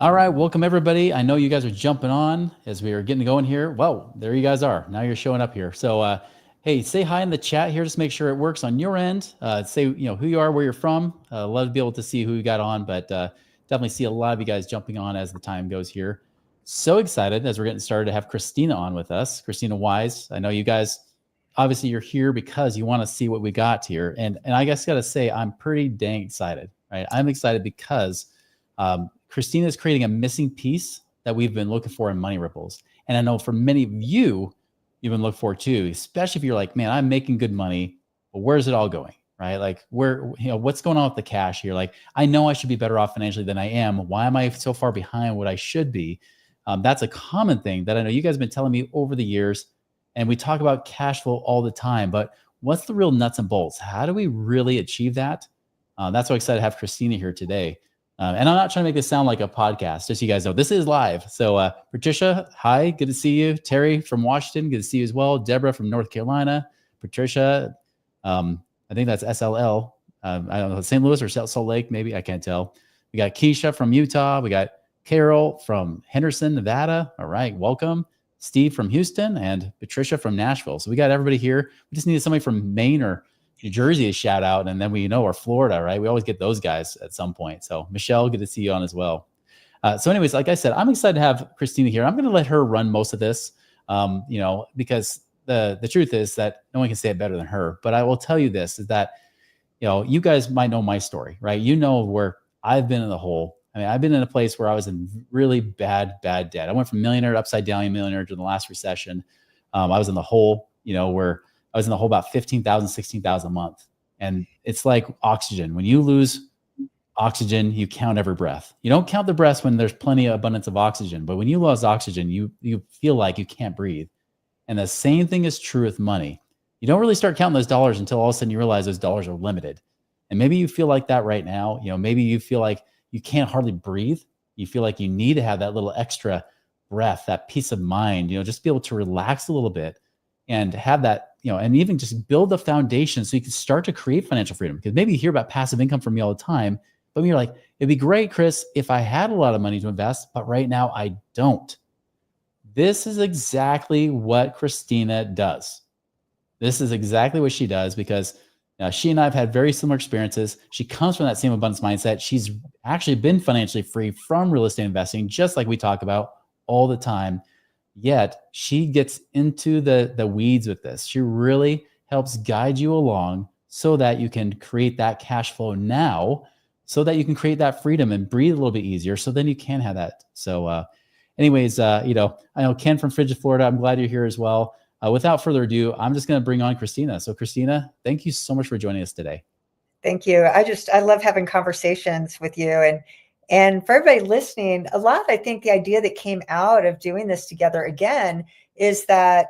All right, welcome everybody. I know you guys are jumping on as we are getting going here. Well, there you guys are. Now you're showing up here. So, hey, say hi in the chat here. Just make sure it works on your end. Say who you are, where you're from. Love to be able to see who you got on, but definitely see a lot of you guys jumping on as the time goes here. So excited as we're getting started to have Krisstina on with us. Krisstina Wise. I know you guys. Obviously, you're here because you want to see what we got here, and I guess got to say I'm pretty dang excited. Right, I'm excited because. Krisstina is creating a missing piece that we've been looking for in Money Ripples. And I know for many of you, you've been looking for too, especially if you're like, man, I'm making good money, but where's it all going? Right? Like what's going on with the cash here? Like, I know I should be better off financially than I am. Why am I so far behind what I should be? That's a common thing that I know you guys have been telling me over the years. And we talk about cash flow all the time, but what's the real nuts and bolts? How do we really achieve that? That's why I'm excited to have Krisstina here today. And I'm not trying to make this sound like a podcast, just so you guys know, this is live. So Patricia, hi, good to see you. Terry from Washington, good to see you as well. Deborah from North Carolina. Patricia, I think that's SLL. I don't know, St. Louis or Salt Lake, maybe, I can't tell. We got Keisha from Utah. We got Carol from Henderson, Nevada. All right, welcome. Steve from Houston and Patricia from Nashville. So we got everybody here. We just needed somebody from Maine or New Jersey to shout out, and then or Florida, right? We always get those guys at some point. So Michelle, good to see you on as well. So anyways, like I said, I'm excited to have Krisstina here. I'm going to let her run most of this, because the truth is that no one can say it better than her. But I will tell you this, is that, you guys might know my story, right? You know where I've been in the hole. I mean, I've been in a place where I was in really bad debt. I went from millionaire to upside down millionaire during the last recession. I was in the hole, where I was in the hole about 15,000, 16,000 a month. And it's like oxygen. When you lose oxygen, you count every breath. You don't count the breaths when there's plenty of abundance of oxygen, but when you lose oxygen, you feel like you can't breathe. And the same thing is true with money. You don't really start counting those dollars until all of a sudden you realize those dollars are limited. And maybe you feel like that right now. Maybe you feel like you can't hardly breathe. You feel like you need to have that little extra breath, that peace of mind, just be able to relax a little bit and have that, and even just build the foundation so you can start to create financial freedom. Because maybe you hear about passive income from me all the time, but you're like, it'd be great, Chris, if I had a lot of money to invest, but right now I don't. This is exactly what Krisstina does. This is exactly what she does, because she and I have had very similar experiences. She comes from that same abundance mindset. She's actually been financially free from real estate investing, just like we talk about all the time. Yet she gets into the weeds with this. She really helps guide you along so that you can create that cash flow now, so that you can create that freedom and breathe a little bit easier. So then you can have that. So anyways, I know Ken from Frigid, Florida. I'm glad you're here as well. Without further ado, I'm just going to bring on Krisstina. So Krisstina, thank you so much for joining us today. Thank you. I love having conversations with you, and for everybody listening, I think the idea that came out of doing this together again is that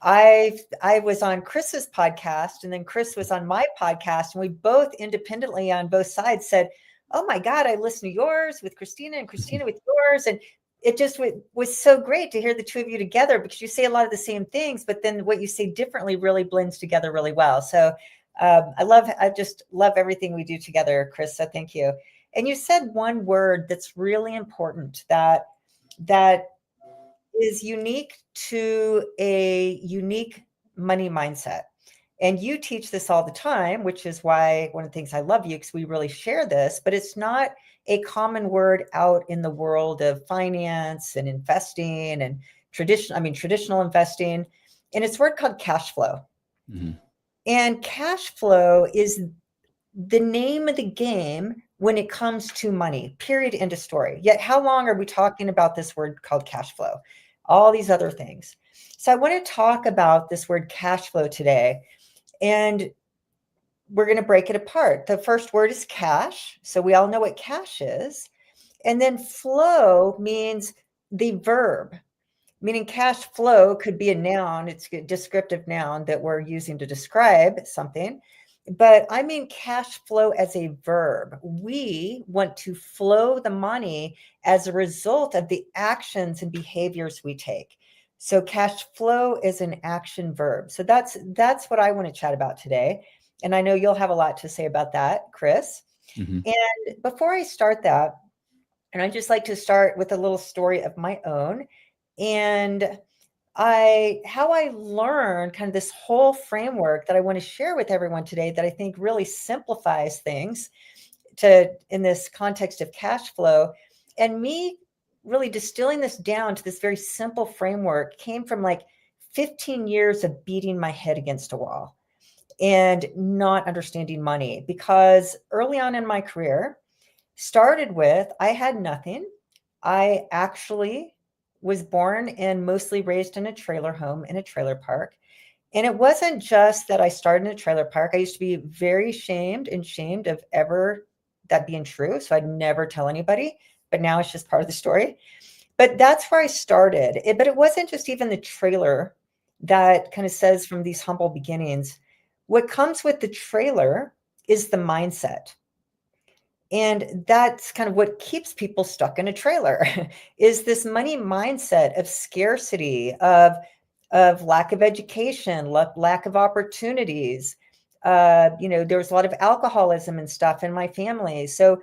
I was on Chris's podcast, and then Chris was on my podcast, and we both independently on both sides said, "Oh my God, I listened to yours with Krisstina and Krisstina with yours," and it just was so great to hear the two of you together, because you say a lot of the same things, but then what you say differently really blends together really well. So I just love everything we do together, Chris. So thank you. And you said one word that's really important that is unique to a unique money mindset. And you teach this all the time, which is why one of the things I love you, because we really share this, but it's not a common word out in the world of finance and investing and traditional investing. And it's a word called cash flow. Mm-hmm. And cash flow is the name of the game when it comes to money, period, end of story. Yet how long are we talking about this word called cash flow? All these other things. So I want to talk about this word cash flow today, and we're going to break it apart. The first word is cash. So we all know what cash is. And then flow means the verb, meaning cash flow could be a noun. It's a descriptive noun that we're using to describe something. But I mean cash flow as a verb. We want to flow the money as a result of the actions and behaviors we take. So cash flow is an action verb. So that's what I want to chat about today. And I know you'll have a lot to say about that, Chris. Mm-hmm. And before I start that, And I just like to start with a little story of my own. And how I learned kind of this whole framework that I want to share with everyone today that I think really simplifies things in this context of cash flow. And me really distilling this down to this very simple framework came from like 15 years of beating my head against a wall and not understanding money, because early on in my career started with, I had nothing. I actually was born and mostly raised in a trailer home in a trailer park. And it wasn't just that I started in a trailer park. I used to be very shamed of ever that being true. So I'd never tell anybody, but now it's just part of the story. But that's where I started. But it wasn't just even the trailer that kind of says from these humble beginnings. What comes with the trailer is the mindset. And that's kind of what keeps people stuck in a trailer is this money mindset of scarcity, of lack of education, lack of opportunities. There was a lot of alcoholism and stuff in my family. So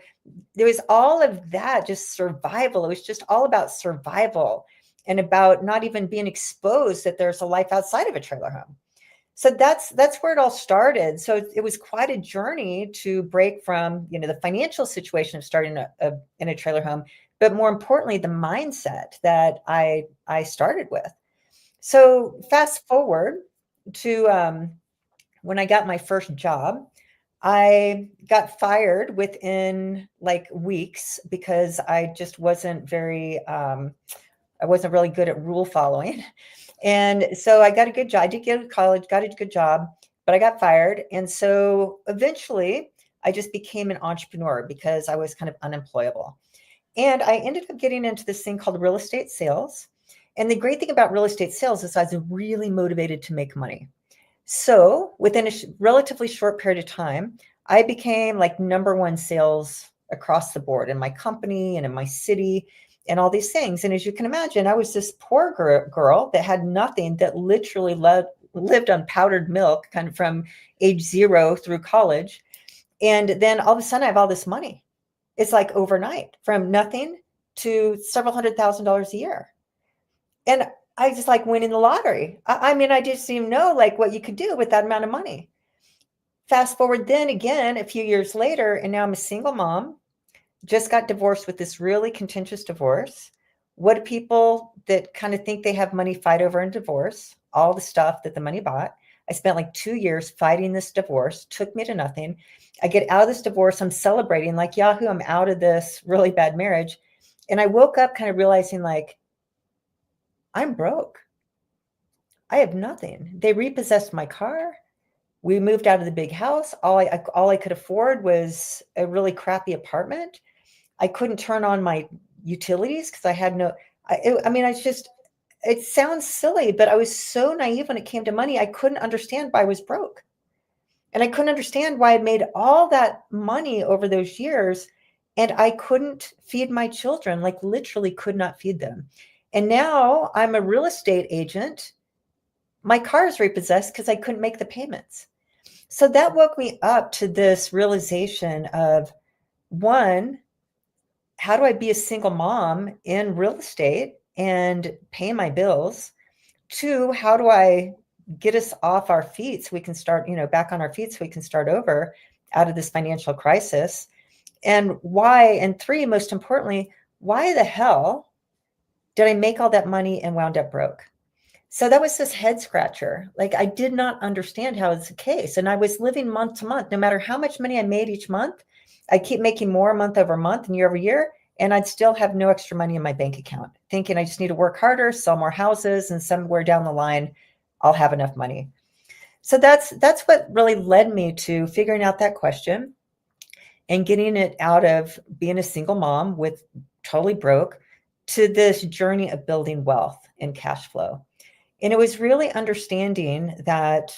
there was all of that, just survival. It was just all about survival and about not even being exposed that there's a life outside of a trailer home. So that's where it all started. So it was quite a journey to break from, the financial situation of starting in a trailer home, but more importantly, the mindset that I started with. So fast forward to when I got my first job. I got fired within like weeks because I just wasn't I wasn't really good at rule following. And so I got a good job. I did get to college, got a good job, but I got fired. And so eventually I just became an entrepreneur because I was kind of unemployable. And I ended up getting into this thing called real estate sales. And the great thing about real estate sales is I was really motivated to make money. So within a relatively short period of time, I became like number one sales across the board in my company and in my city and all these things. And as you can imagine, I was this poor girl that had nothing, that literally lived on powdered milk kind of from age 0 through college. And then all of a sudden I have all this money. It's like overnight, from nothing to several $100,000 a year. And I just like winning the lottery. I mean, I just didn't even know like what you could do with that amount of money. Fast forward then again, a few years later, and now I'm a single mom, just got divorced with this really contentious divorce. What do people that kind of think they have money fight over in divorce? All the stuff that the money bought. I spent like 2 years fighting this divorce, took me to nothing. I get out of this divorce. I'm celebrating like Yahoo, I'm out of this really bad marriage. And I woke up kind of realizing like, I'm broke. I have nothing. They repossessed my car. We moved out of the big house. All I could afford was a really crappy apartment. I couldn't turn on my utilities because I had no, it sounds silly, but I was so naive when it came to money. I couldn't understand why I was broke. And I couldn't understand why I'd made all that money over those years and I couldn't feed my children, like literally could not feed them. And now I'm a real estate agent. My car is repossessed because I couldn't make the payments. So that woke me up to this realization of, one, how do I be a single mom in real estate and pay my bills? 2, how do I get us off our feet so we can start, back on our feet so we can start over out of this financial crisis? And why? And 3, most importantly, why the hell did I make all that money and wound up broke? So that was this head scratcher. Like I did not understand how it's the case. And I was living month to month, no matter how much money I made each month, I keep making more month over month and year over year. And I'd still have no extra money in my bank account, thinking I just need to work harder, sell more houses, and somewhere down the line, I'll have enough money. So that's what really led me to figuring out that question and getting it out of being a single mom with totally broke to this journey of building wealth and cash flow. And it was really understanding that,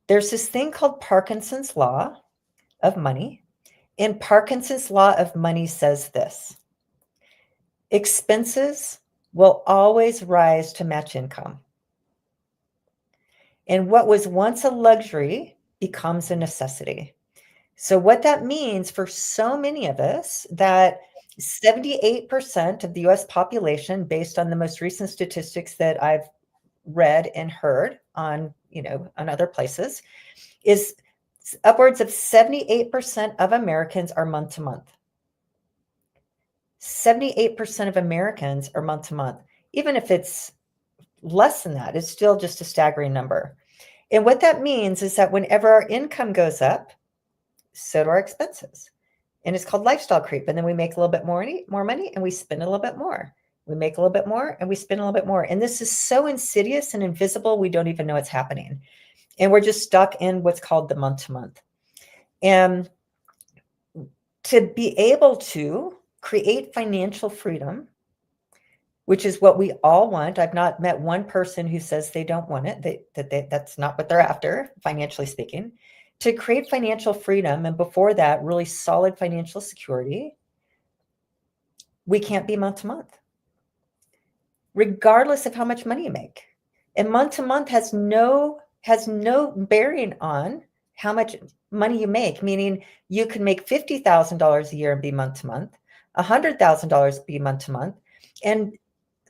there's this thing called Parkinson's law of money. And Parkinson's law of money says this: expenses will always rise to match income. And what was once a luxury becomes a necessity. So what that means for so many of us, that 78% of the US population, based on the most recent statistics that I've read and heard on, on other places, is upwards of 78% of Americans are month to month. 78% of Americans are month to month. Even if it's less than that, it's still just a staggering number. And what that means is that whenever our income goes up, so do our expenses. And it's called lifestyle creep. And then we make a little bit more money and we spend a little bit more. We make a little bit more and we spend a little bit more. And this is so insidious and invisible, we don't even know it's happening. And we're just stuck in what's called the month to month. And to be able to create financial freedom, which is what we all want. I've not met one person who says they don't want it, that's not what they're after, financially speaking. To create financial freedom, and before that, really solid financial security, we can't be month to month, regardless of how much money you make. And month to month has no bearing on how much money you make, meaning you can make $50,000 a year and be month to month, $100,000 be month to month. And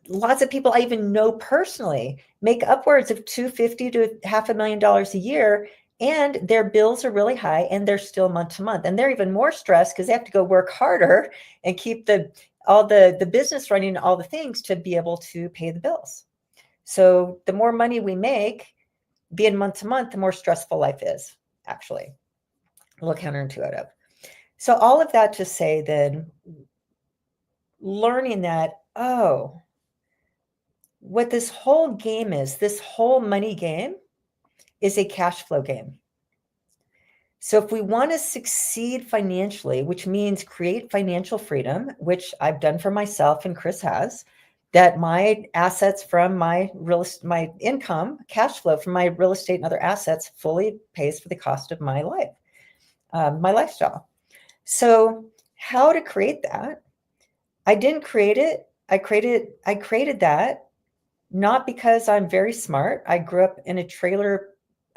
lots of people I even know personally make upwards of $250,000 to $500,000 a year, and their bills are really high and they're still month to month. And they're even more stressed because they have to go work harder and keep all the business running, all the things to be able to pay the bills. So the more money we make being month to month, the more stressful life is, actually. A little counterintuitive. So all of that to say then, learning that, what this whole game is, this whole money game is a cash flow game. So if we want to succeed financially, which means create financial freedom, which I've done for myself and Chris has, that my assets from my income, cash flow from my real estate and other assets fully pays for the cost of my life, my lifestyle. So how to create that? I didn't create it. I created that not because I'm very smart. I grew up in a trailer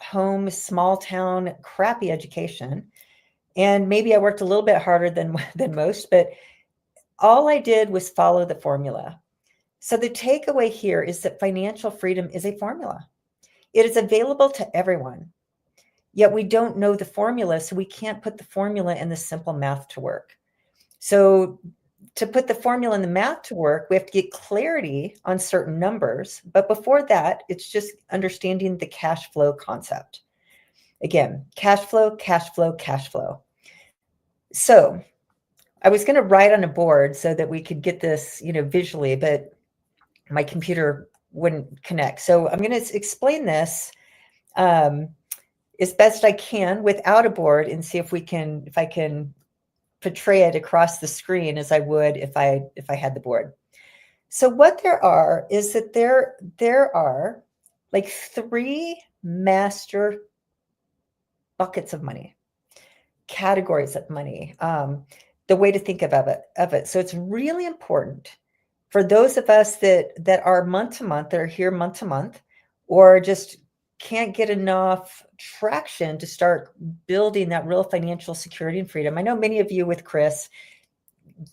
home, small town, crappy education. And maybe I worked a little bit harder than most, but all I did was follow the formula. So the takeaway here is that financial freedom is a formula. It is available to everyone, yet we don't know the formula, so we can't put the formula in the simple math to work. So to put the formula in the math to work, we have to get clarity on certain numbers. But before that, it's just understanding the cash flow concept. Again, cash flow, cash flow, cash flow. So I was going to write on a board so that we could get this, visually, but my computer wouldn't connect. So I'm going to explain this as best I can without a board and see if I can portray it across the screen as I would if I had the board. So what there are is that there are like 3 master buckets of money, categories of money, the way to think of it. So it's really important for those of us that are month to month, that are here month to month, or just can't get enough traction to start building that real financial security and freedom. I know many of you with Chris,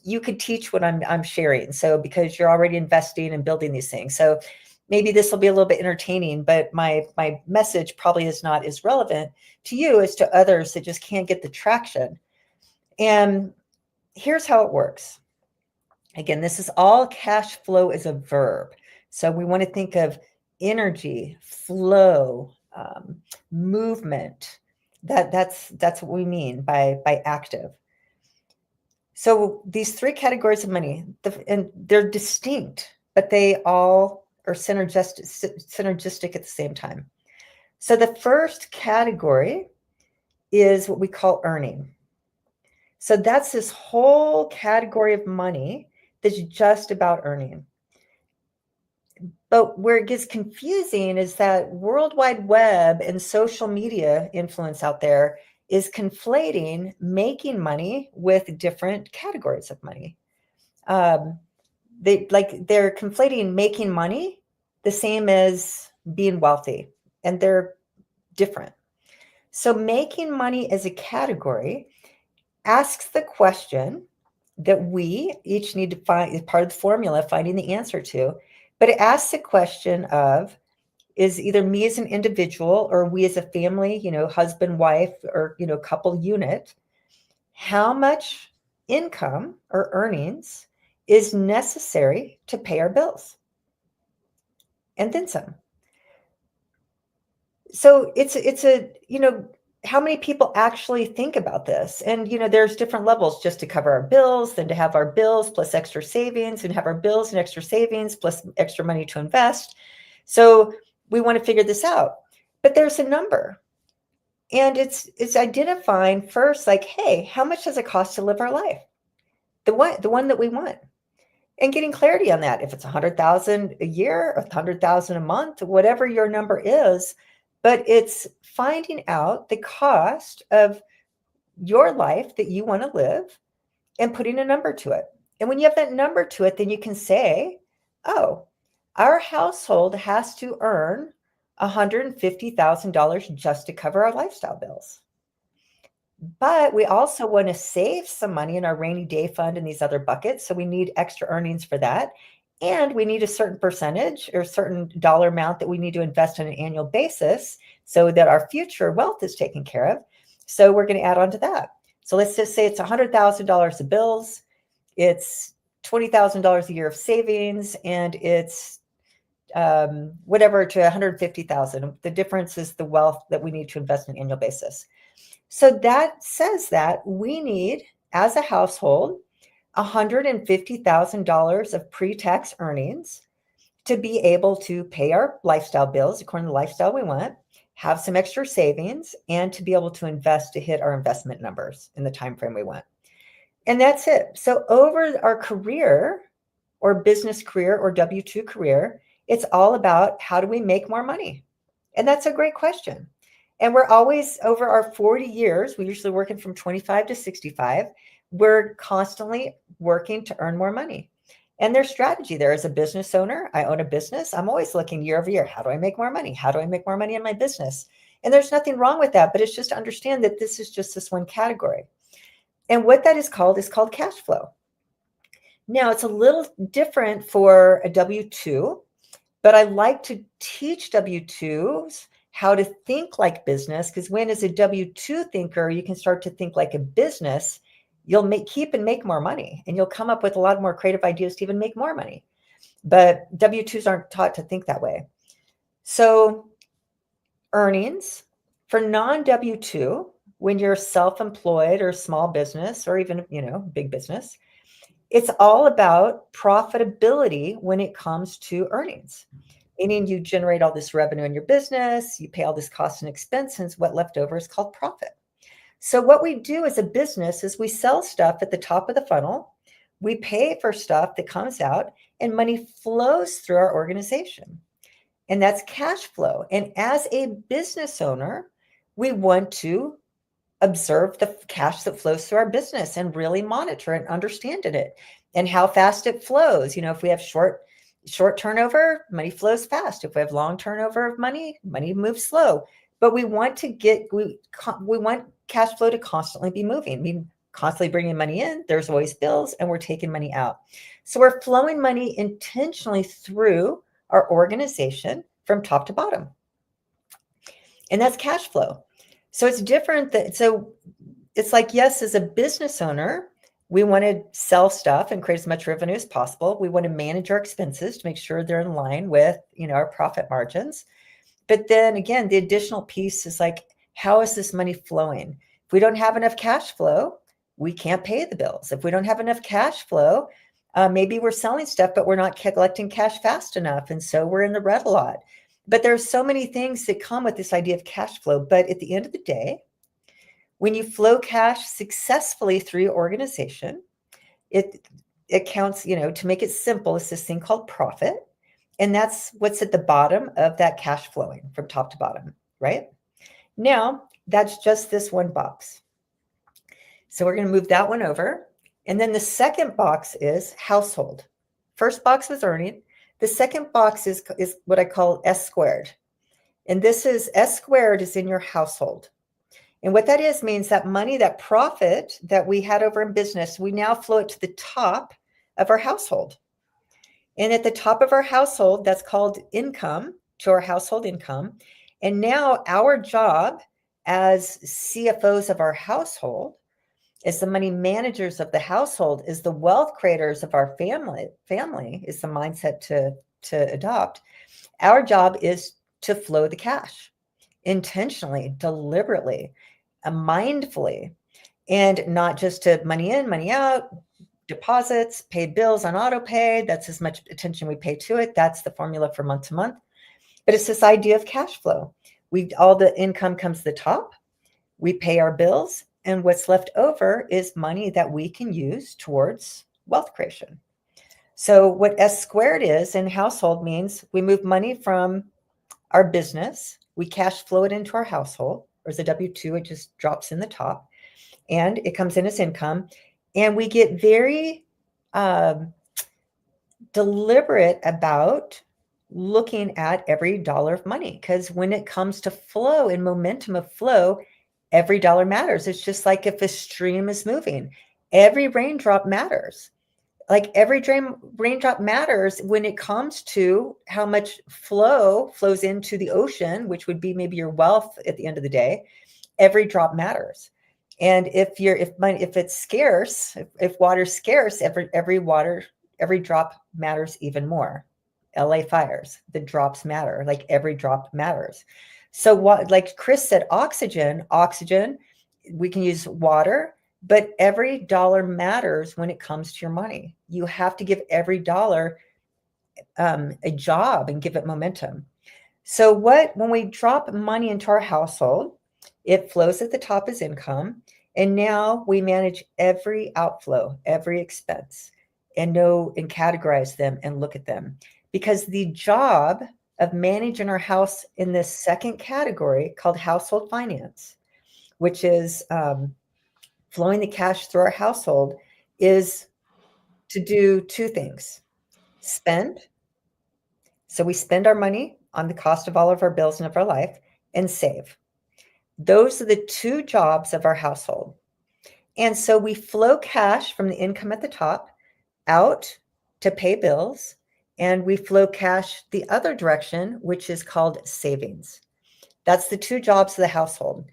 you could teach what I'm sharing. So because you're already investing and building these things. So maybe this will be a little bit entertaining, but my message probably is not as relevant to you as to others that just can't get the traction. And here's how it works. Again, this is all cash flow as a verb. So we want to think of energy, flow, movement. That's what we mean by active. So these 3 categories of money, and they're distinct, but they all are synergistic at the same time. So the first category is what we call earning. So that's this whole category of money that's just about earning. But where it gets confusing is that World Wide Web and social media influence out there is conflating making money with different categories of money. They're conflating making money the same as being wealthy, and they're different. So making money as a category asks the question that we each need to find, is part of the formula, finding the answer to. But it asks the question of, is either me as an individual or we as a family, husband, wife, or, couple unit, how much income or earnings is necessary to pay our bills? And then some. So it's how many people actually think about this? And, there's different levels, just to cover our bills, then to have our bills plus extra savings, and have our bills and extra savings plus extra money to invest. So we want to figure this out, but there's a number, and it's identifying first, like, hey, how much does it cost to live our life? The one that we want, and getting clarity on that. If it's 100,000 a year or 100,000 a month, whatever your number is, but it's finding out the cost of your life that you want to live and putting a number to it. And when you have that number to it, then you can say, oh, our household has to earn $150,000 just to cover our lifestyle bills. But we also want to save some money in our rainy day fund and these other buckets. So we need extra earnings for that. And we need a certain percentage or certain dollar amount that we need to invest on an annual basis so that our future wealth is taken care of. So we're going to add on to that. So let's just say it's $100,000 of bills, it's $20,000 a year of savings, and it's whatever to 150,000. The difference is the wealth that we need to invest on an annual basis. So that says that we need, as a household, $150,000 of pre-tax earnings to be able to pay our lifestyle bills according to the lifestyle we want, have some extra savings, and to be able to invest to hit our investment numbers in the time frame we want. And that's it. So over our career or business career or W-2 career, it's all about, how do we make more money? And that's a great question. And we're always, over our 40 years, we're usually working from 25 to 65. We're constantly working to earn more money. And there's strategy there. As a business owner, I own a business. I'm always looking year over year. How do I make more money? How do I make more money in my business? And there's nothing wrong with that, but it's just to understand that this is just this one category. And what that is called cash flow. Now, it's a little different for a W-2, but I like to teach W-2s how to think like business, because when, as a W-2 thinker, you can start to think like a business, you'll keep and make more money, and you'll come up with a lot more creative ideas to even make more money. But W-2s aren't taught to think that way. So earnings for non-W-2, when you're self-employed or small business or even, big business, it's all about profitability when it comes to earnings. Meaning you generate all this revenue in your business, you pay all this cost and expenses, what left over is called profit. So what we do as a business is we sell stuff at the top of the funnel, we pay for stuff that comes out, and money flows through our organization. And that's cash flow. And as a business owner, we want to observe the cash that flows through our business and really monitor and understand it and how fast it flows. If we have short turnover, money flows fast. If we have long turnover of money moves slow. But we want we want cash flow to constantly be moving. I mean, constantly bringing money in, there's always bills, and we're taking money out. So we're flowing money intentionally through our organization from top to bottom. And that's cash flow. So it's different. So it's like, yes, as a business owner, we want to sell stuff and create as much revenue as possible. We want to manage our expenses to make sure they're in line with, our profit margins. But then again, the additional piece is like, how is this money flowing? If we don't have enough cash flow, we can't pay the bills. If we don't have enough cash flow, maybe we're selling stuff, but we're not collecting cash fast enough. And so we're in the red a lot. But there's so many things that come with this idea of cash flow. But at the end of the day, when you flow cash successfully through your organization, it counts, to make it simple, it's this thing called profit. And that's what's at the bottom of that cash flowing from top to bottom, right? Now, that's just this one box. So we're going to move that one over. And then the second box is household. First box was earning. The second box is what I call S squared. And this is S squared is in your household. And what that is means that money, that profit that we had over in business, we now flow it to the top of our household. And at the top of our household, that's called income, to our household income. And now our job as CFOs of our household, as the money managers of the household, as the wealth creators of our family is the mindset to adopt. Our job is to flow the cash intentionally, deliberately, mindfully, and not just to money in, money out, deposits, paid bills on auto pay. That's as much attention we pay to it. That's the formula for month to month. But it's this idea of cash flow. All the income comes to the top. We pay our bills, and what's left over is money that we can use towards wealth creation. So what S squared is in household means we move money from our business, we cash flow it into our household, or as a W-2, it just drops in the top, and it comes in as income. And we get very deliberate about looking at every dollar of money, because when it comes to flow and momentum of flow, every dollar matters. It's just like if a stream is moving, every raindrop matters. Like every raindrop matters when it comes to how much flows into the ocean, which would be maybe your wealth at the end of the day. Every drop matters. And if it's scarce, if water's scarce, every drop matters even more. LA fires, the drops matter. Like every drop matters. So what, like Chris said, oxygen, we can use water, but every dollar matters when it comes to your money. You have to give every dollar a job and give it momentum. So when we drop money into our household, it flows at the top as income. And now we manage every outflow, every expense, and categorize them and look at them. Because the job of managing our house in this second category called household finance, which is flowing the cash through our household, is to do two things. Spend. So we spend our money on the cost of all of our bills and of our life, and save. Those are the two jobs of our household. And so we flow cash from the income at the top out to pay bills, and we flow cash the other direction, which is called savings. That's the two jobs of the household.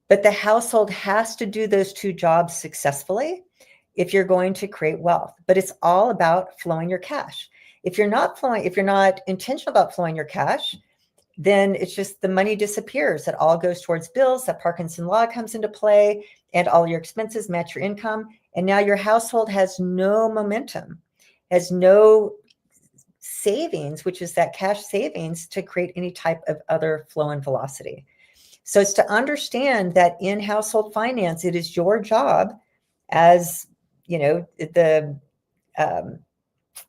But the household has to do those two jobs successfully if you're going to create wealth. But it's all about flowing your cash. If you're not intentional about flowing your cash, then it's just the money disappears. It all goes towards bills. That Parkinson law comes into play, and all your expenses match your income. And now your household has no momentum, has no savings, which is that cash savings to create any type of other flow and velocity. So it's to understand that in household finance, it is your job as, the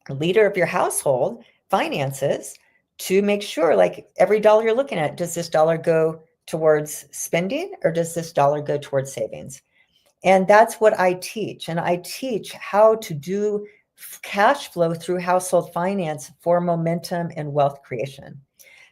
leader of your household finances to make sure, like every dollar you're looking at, does this dollar go towards spending or does this dollar go towards savings? And that's what I teach. And I teach how to do cash flow through household finance for momentum and wealth creation.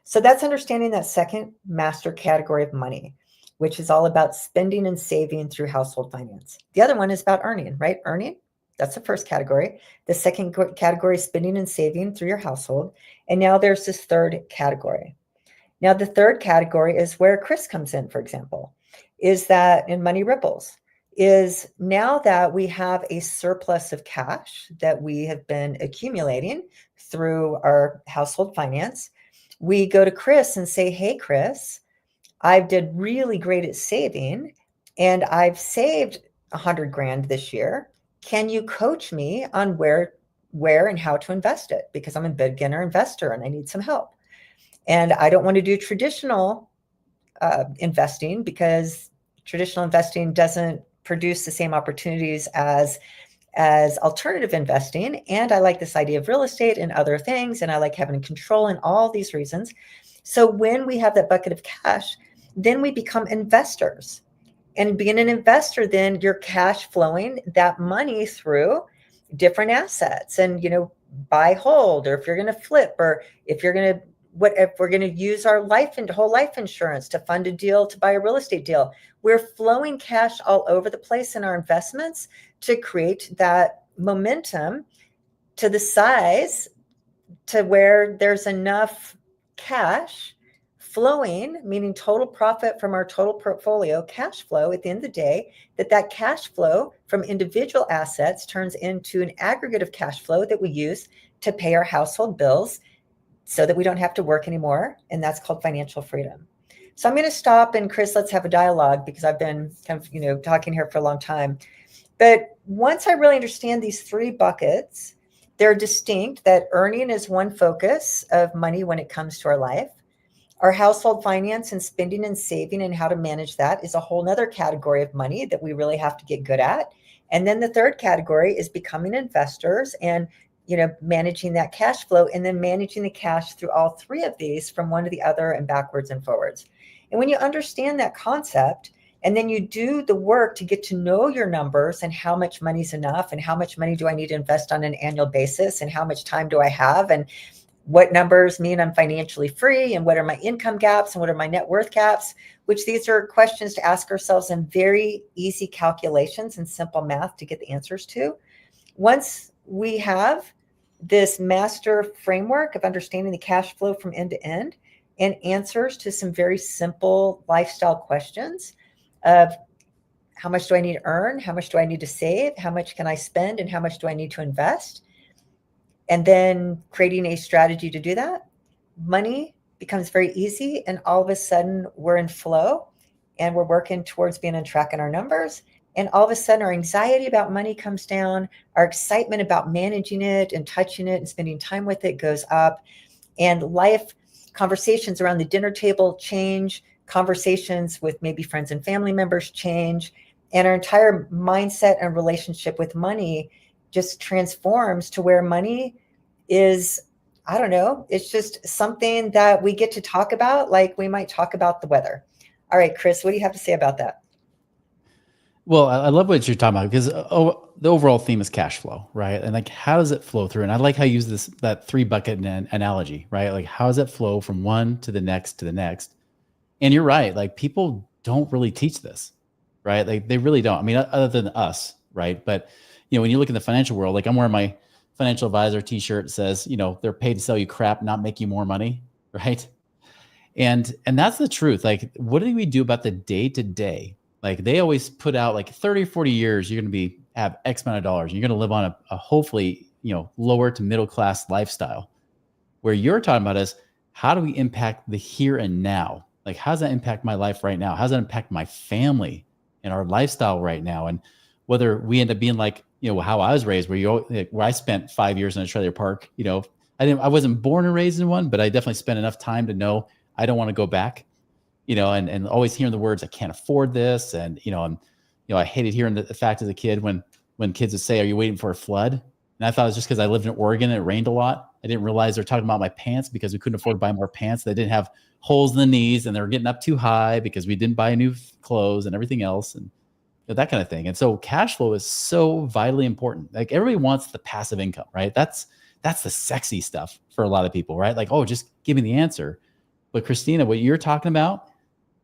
So that's understanding that second master category of money, which is all about spending and saving through household finance. The other one is about earning, right? Earning, that's the first category. The second category is spending and saving through your household. And now there's this third category. Now the third category is where Chris comes in, for example, is that in Money Ripples, is now that we have a surplus of cash that we have been accumulating through our household finance, we go to Chris and say, hey, Chris, I did really great at saving and I've saved $100,000 this year. Can you coach me on where and how to invest it? Because I'm a beginner investor and I need some help. And I don't want to do traditional investing because traditional investing doesn't produce the same opportunities as alternative investing. And I like this idea of real estate and other things. And I like having control and all these reasons. So when we have that bucket of cash, then we become investors. And being an investor, then you're cash flowing that money through different assets and, buy, hold, or if you're going to flip, or if you're going to what if we're going to use our whole life insurance to fund a deal to buy a real estate deal? We're flowing cash all over the place in our investments to create that momentum to the size to where there's enough cash flowing, meaning total profit from our total portfolio, cash flow at the end of the day, that cash flow from individual assets turns into an aggregate of cash flow that we use to pay our household bills so that we don't have to work anymore. And that's called financial freedom. So I'm going to stop, and Chris, let's have a dialogue, because I've been kind of, talking here for a long time. But once I really understand these three buckets, they're distinct, that earning is one focus of money when it comes to our life. Our household finance and spending and saving and how to manage that is a whole nother category of money that we really have to get good at. And then the third category is becoming investors and managing that cash flow, and then managing the cash through all three of these from one to the other and backwards and forwards. And when you understand that concept, and then you do the work to get to know your numbers and how much money is enough, and how much money do I need to invest on an annual basis, and how much time do I have, and what numbers mean I'm financially free, and what are my income gaps, and what are my net worth gaps, which these are questions to ask ourselves in very easy calculations and simple math to get the answers to. Once we have this master framework of understanding the cash flow from end to end and answers to some very simple lifestyle questions of how much do I need to earn, how much do I need to save, how much can I spend, and how much do I need to invest, and then creating a strategy to do that, money becomes very easy. And all of a sudden we're in flow, and we're working towards being on track in our numbers. And all of a sudden our anxiety about money comes down. Our excitement about managing it and touching it and spending time with it goes up. And life conversations around the dinner table change. Conversations with maybe friends and family members change. And our entire mindset and relationship with money just transforms to where money is, I don't know, it's just something that we get to talk about, like we might talk about the weather. All right, Chris, what do you have to say about that? Well, I love what you're talking about, because the overall theme is cash flow, right? And like, how does it flow through? And I like how you use that three bucket analogy, right? Like, how does it flow from one to the next to the next? And you're right. Like, people don't really teach this, right? Like, they really don't. I mean, other than us, right? But when you look in the financial world, like, I'm wearing my financial advisor t-shirt that says, they're paid to sell you crap, not make you more money, right? And that's the truth. Like, what do we do about the day to day? Like, they always put out, like, 30, 40 years, you're going to have X amount of dollars. You're going to live on a hopefully, lower to middle class lifestyle. Where you're talking about is, how do we impact the here and now? Like, how does that impact my life right now? How does that impact my family and our lifestyle right now? And whether we end up being like, how I was raised, where I spent 5 years in a trailer park. I wasn't born and raised in one, but I definitely spent enough time to know I don't want to go back. And always hearing the words, I can't afford this. And, I hated hearing the fact as a kid when kids would say, are you waiting for a flood? And I thought it was just because I lived in Oregon and it rained a lot. I didn't realize they're talking about my pants, because we couldn't afford to buy more pants. They didn't have holes in the knees, and they were getting up too high because we didn't buy new clothes and everything else. And that kind of thing. And so cash flow is so vitally important. Like, everybody wants the passive income, right? That's the sexy stuff for a lot of people, right? Like, oh, just give me the answer. But Krisstina, what you're talking about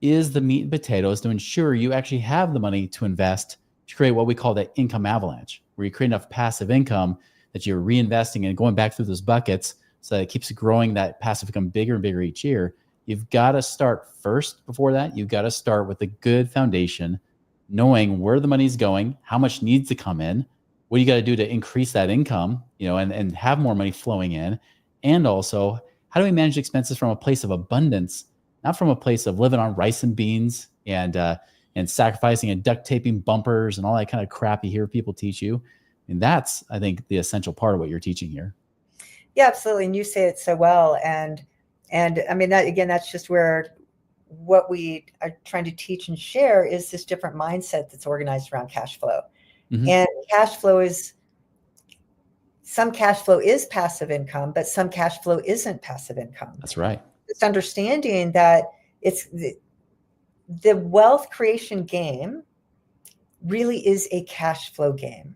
is the meat and potatoes to ensure you actually have the money to invest, to create what we call the income avalanche, where you create enough passive income that you're reinvesting and going back through those buckets so that it keeps growing that passive income bigger and bigger each year. You've got to start first. Before that, you've got to start with a good foundation, knowing where the money's going, how much needs to come in, what you got to do to increase that income, and have more money flowing in. And also, how do we manage expenses from a place of abundance, not from a place of living on rice and beans and sacrificing and duct taping bumpers and all that kind of crap you hear people teach you. And that's, I think, the essential part of what you're teaching here. Yeah, absolutely. And you say it so well. And I mean, that, again, that's just where what we are trying to teach and share is this different mindset that's organized around cash flow. Mm-hmm. And some cash flow is passive income, but some cash flow isn't passive income. That's right. It's understanding that it's the wealth creation game really is a cash flow game.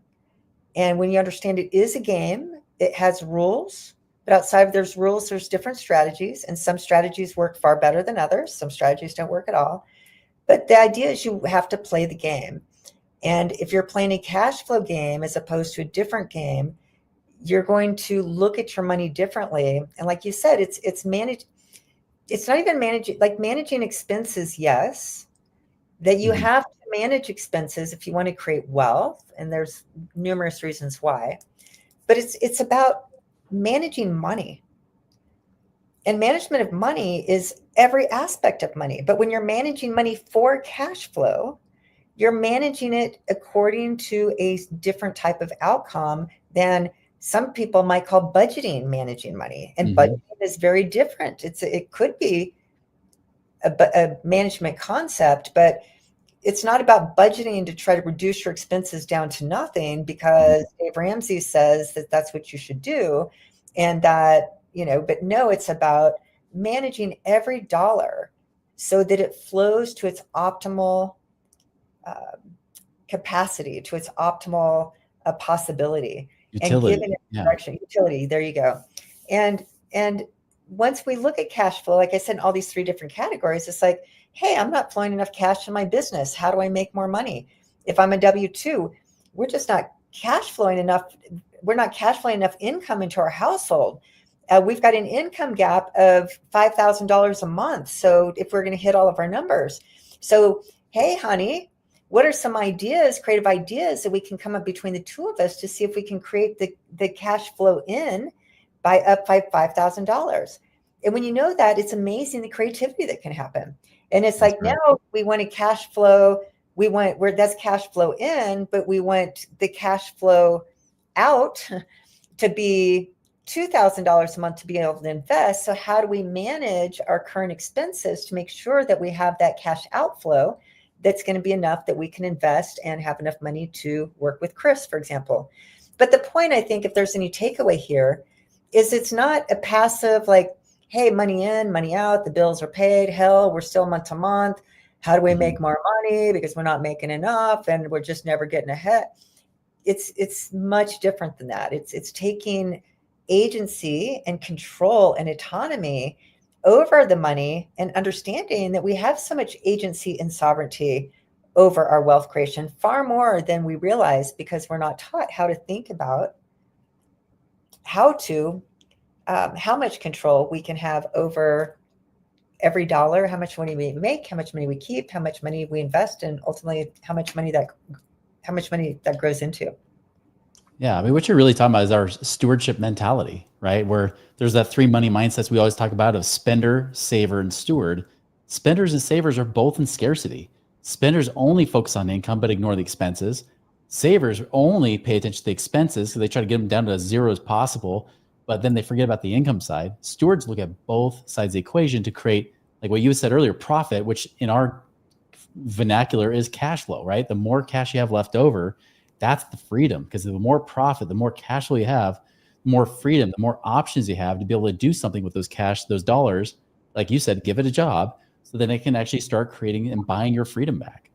And when you understand it is a game, it has rules, But outside of those rules, there's different strategies, and some strategies work far better than others. Some strategies don't work at all. But the idea is you have to play the game. And if you're playing a cash flow game as opposed to a different game, you're going to look at your money differently. And like you said, it's managed. It's not even managing, like managing expenses, yes, that you have to manage expenses if you want to create wealth. And there's numerous reasons why. But it's about managing money. And management of money is every aspect of money. But when you're managing money for cash flow, you're managing it according to a different type of outcome than some people might call budgeting managing money. And budgeting is very different. It could be a management concept, but it's not about budgeting to try to reduce your expenses down to nothing, because Dave Ramsey says that that's what you should do. And that, but no, it's about managing every dollar so that it flows to its optimal capacity, to its optimal possibility, Utility. and giving it direction. Utility. There you go. And once we look at cash flow, like I said, in all these three different categories, it's like, hey, I'm not flowing enough cash in my business. How do I make more money? If I'm a W-2, we're just not cash flowing enough. We're not cash flowing enough income into our household. We've got an income gap of $5,000 a month. So if we're going to hit all of our numbers, so, hey, honey, what are some ideas, creative ideas that we can come up between the two of us to see if we can create the cash flow in by up by $5,000? And when you know that, it's amazing the creativity that can happen. And it's like, now we want a cash flow. We want where that's cash flow in, but we want the cash flow out to be $2,000 a month to be able to invest. So how do we manage our current expenses to make sure that we have that cash outflow that's going to be enough that we can invest and have enough money to work with Chris, for example? But the point, I think, if there's any takeaway here, is it's not a passive, like, hey, money in, money out, the bills are paid. Hell, we're still month to month. How do we make more money? Because we're not making enough and we're just never getting ahead. It's much different than that. It's taking agency and control and autonomy over the money and understanding that we have so much agency and sovereignty over our wealth creation, far more than we realize, because we're not taught how to think about how much control we can have over every dollar, how much money we make, how much money we keep, how much money we invest, and ultimately how much money that grows into. Yeah, I mean, what you're really talking about is our stewardship mentality, right? Where there's that three money mindsets we always talk about of spender, saver, and steward. Spenders and savers are both in scarcity. Spenders only focus on income but ignore the expenses. Savers only pay attention to the expenses, so they try to get them down to as zero as possible, but then they forget about the income side. Stewards look at both sides of the equation to create, like what you said earlier, profit, which in our vernacular is cash flow, right? The more cash you have left over, that's the freedom, because the more profit, the more cash flow you have, the more freedom, the more options you have to be able to do something with those cash, those dollars. Like you said, give it a job so then it can actually start creating and buying your freedom back.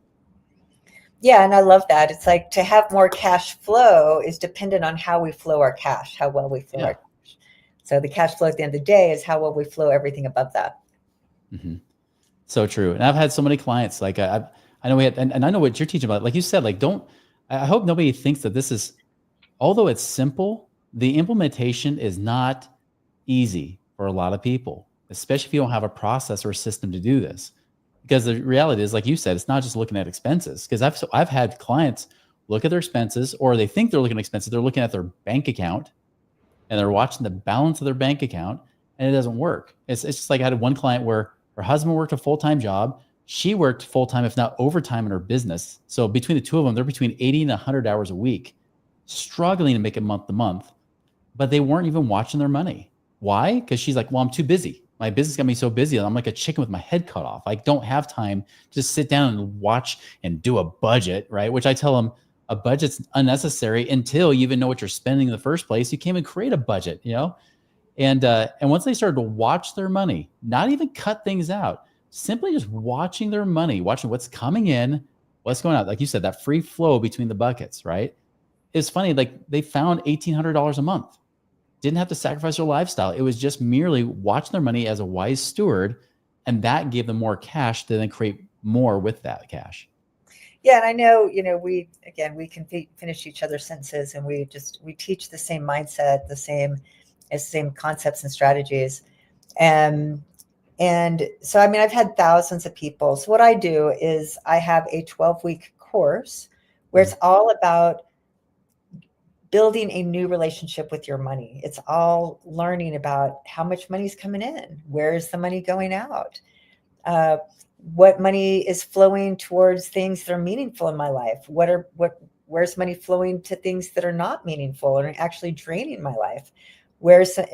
Yeah, and I love that. It's like, to have more cash flow is dependent on how we flow our cash, how well we flow our cash. So the cash flow at the end of the day is how well we flow everything above that. So true. And I've had so many clients, like I know we had, and I know what you're teaching about. Like you said, like I hope nobody thinks that this is, although it's simple, the implementation is not easy for a lot of people, especially if you don't have a process or a system to do this. Because the reality is, like you said, it's not just looking at expenses. Because I've had clients look at their expenses, or they think they're looking at expenses. They're looking at their bank account and they're watching the balance of their bank account, and it doesn't work. It's just like, I had one client where her husband worked a full-time job. She worked full-time, if not overtime, in her business. So between the two of them, they're between 80 and 100 hours a week, struggling to make it month to month, but they weren't even watching their money. Why? Because she's like, well, I'm too busy. My business got me so busy. I'm like a chicken with my head cut off. I don't have time to just sit down and watch and do a budget, right? Which I tell them, a budget's unnecessary until you even know what you're spending in the first place. You can't even create a budget, And once they started to watch their money, not even cut things out, simply just watching their money, watching what's coming in, what's going out. Like you said, that free flow between the buckets, right? It's funny. Like, they found $1,800 a month. didn't have to sacrifice their lifestyle. It was just merely watching their money as a wise steward. And that gave them more cash to then create more with that cash. Yeah, and I know, we can finish each other's sentences, and we teach the same mindset, the same concepts and strategies. And so, I mean, I've had thousands of people. So what I do is I have a 12-week course where it's all about building a new relationship with your money. It's all learning about how much money is coming in, where is the money going out, what money is flowing towards things that are meaningful in my life. Where's money flowing to things that are not meaningful and actually draining my life?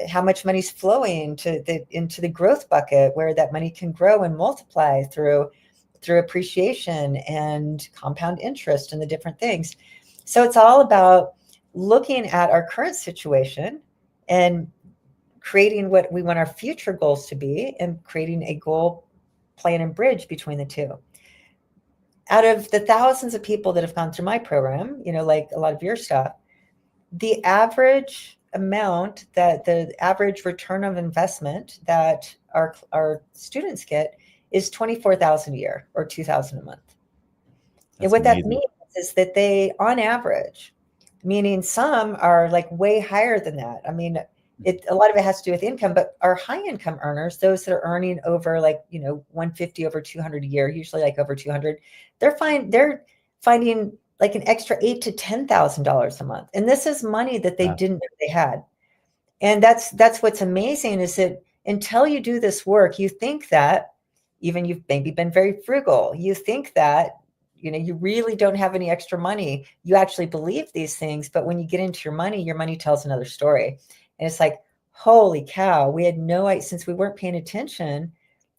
How much money's flowing into the growth bucket, where that money can grow and multiply through appreciation and compound interest and the different things. So it's all about looking at our current situation and creating what we want our future goals to be, and creating a goal plan and bridge between the two. Out of the thousands of people that have gone through my program, like a lot of your stuff, the average amount, that the average return of investment that our students get is $24,000 a year, or $2,000 a month. That's and what amazing. that means is that they, on average, meaning some are like way higher than that. I mean, a lot of it has to do with income, but our high income earners, those that are earning over 150, over 200 a year, usually like over 200, they're finding like an extra $8,000 to $10,000 a month. And this is money that they didn't know they had. And that's what's amazing, is that until you do this work, you think that, even you've maybe been very frugal, you think that, you really don't have any extra money. You actually believe these things, but when you get into your money tells another story. And it's like, holy cow, we had no idea, since we weren't paying attention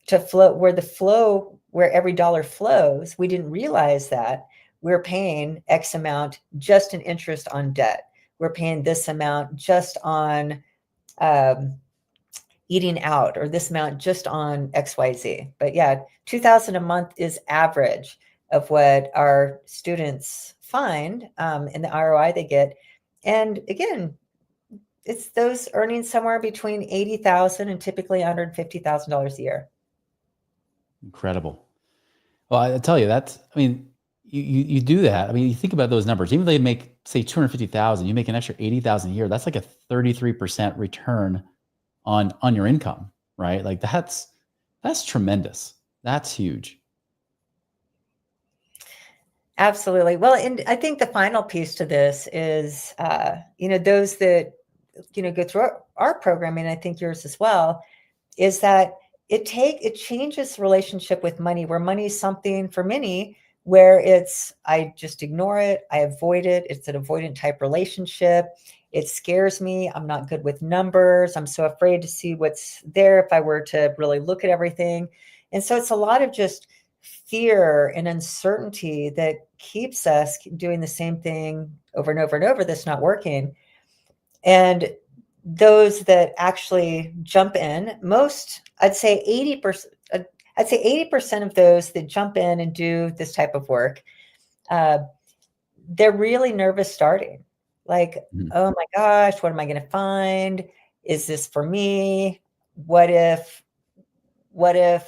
to where every dollar flows, we didn't realize that we're paying X amount just in interest on debt. We're paying this amount just on eating out, or this amount just on XYZ. But yeah, $2,000 a month is average of what our students find in the ROI they get. And again, it's those earning somewhere between $80,000 and typically $150,000 a year. Incredible. Well, I tell you, you do that. I mean, you think about those numbers. Even if they make, say, 250,000, you make an extra 80,000 a year. That's like a 33% return on your income, right? Like that's tremendous. That's huge. Absolutely. Well, and I think the final piece to this is, those that, go through our programming, I think yours as well, is that it changes the relationship with money, where money is something for many where I just ignore it. I avoid it. It's an avoidant type relationship. It scares me. I'm not good with numbers. I'm so afraid to see what's there if I were to really look at everything. And so it's a lot of just fear and uncertainty that keeps us doing the same thing over and over and over that's not working. And those that actually jump in, I'd say 80% of those that jump in and do this type of work, they're really nervous starting. Like, oh my gosh, what am I going to find? Is this for me? What if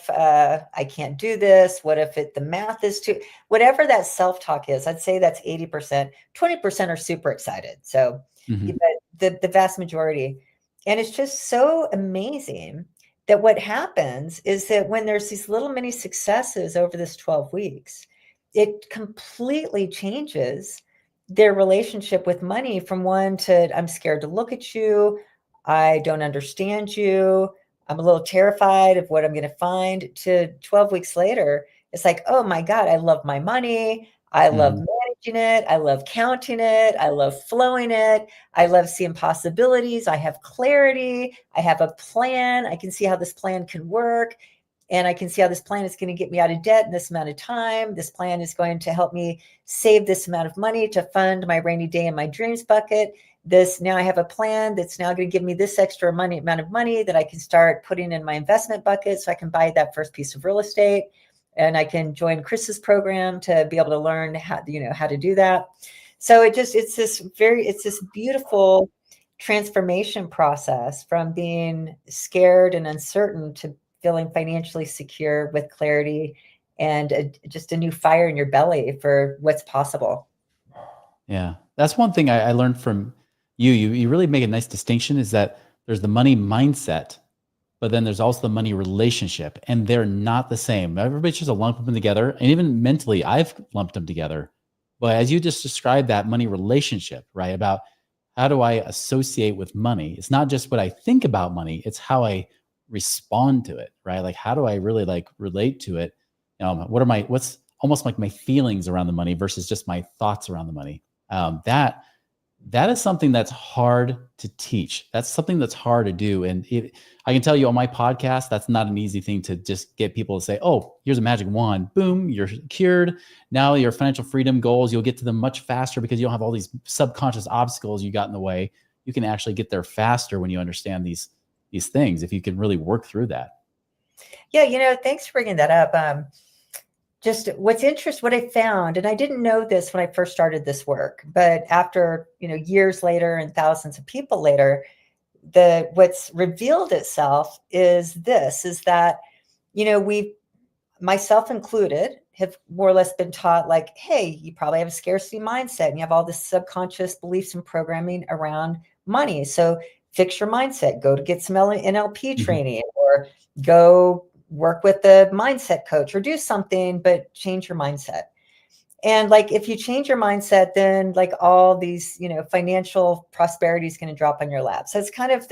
I can't do this? What if the math is too, whatever that self-talk is, I'd say that's 80%. 20% are super excited. So but the vast majority. And it's just so amazing that what happens is that when there's these little mini successes over this 12 weeks, it completely changes their relationship with money from one to, I'm scared to look at you, I don't understand you, I'm a little terrified of what I'm going to find, to 12 weeks later, it's like, oh my God, I love my money. I love managing it. I love counting it. I love flowing it. I love seeing possibilities. I have clarity. I have a plan. I can see how this plan can work. And I can see how this plan is going to get me out of debt in this amount of time. This plan is going to help me save this amount of money to fund my rainy day and my dreams bucket. Now I have a plan that's now going to give me this extra amount of money that I can start putting in my investment bucket so I can buy that first piece of real estate. And I can join Chris's program to be able to learn how to do that. So it's this beautiful transformation process from being scared and uncertain to feeling financially secure with clarity and just a new fire in your belly for what's possible. Yeah. That's one thing I learned from you. You really make a nice distinction is that there's the money mindset, but then there's also the money relationship, and they're not the same. Everybody's just a lump them together. And even mentally, I've lumped them together. But as you just described that money relationship, right? About how do I associate with money? It's not just what I think about money, it's how I respond to it, right? Like, how do I really like relate to it? What's almost like my feelings around the money versus just my thoughts around the money? That is something that's hard to teach. That's something that's hard to do. And I can tell you on my podcast, that's not an easy thing to just get people to say, oh, here's a magic wand. Boom, you're cured. Now your financial freedom goals, you'll get to them much faster because you don't have all these subconscious obstacles you got in the way. You can actually get there faster when you understand these things, if you can really work through that. Yeah, thanks for bringing that up. Just what I found, and I didn't know this when I first started this work, but after, years later and thousands of people later, what's revealed itself is that, we, myself included, have more or less been taught like, hey, you probably have a scarcity mindset and you have all this subconscious beliefs and programming around money. So fix your mindset, go to get some NLP training, or go work with the mindset coach, or do something, but change your mindset. And like, if you change your mindset, then like all these, financial prosperity is going to drop on your lap. So it's kind of